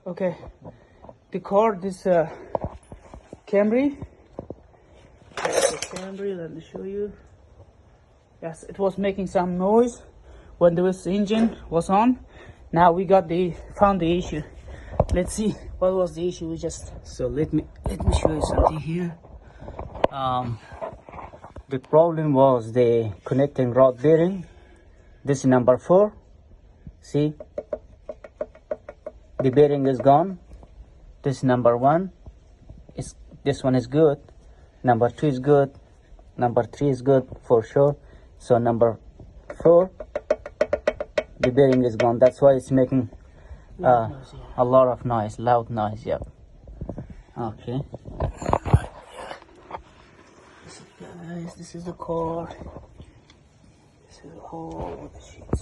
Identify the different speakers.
Speaker 1: Okay, the car, this Camry. That's the Camry. Let me show you. Yes, it was making some noise when this engine was on. Now we found the issue. Let's see what was the issue. So let me show you something here. The problem was the connecting rod bearing. This is number 4. See, the bearing is gone. This is number 1. This one is good. Number 2 is good. Number 3 is good for sure. So number 4, the bearing is gone. That's why it's making a lot of noise, loud noise. Yeah. Okay. Guys, this is the car. This is all the sheets.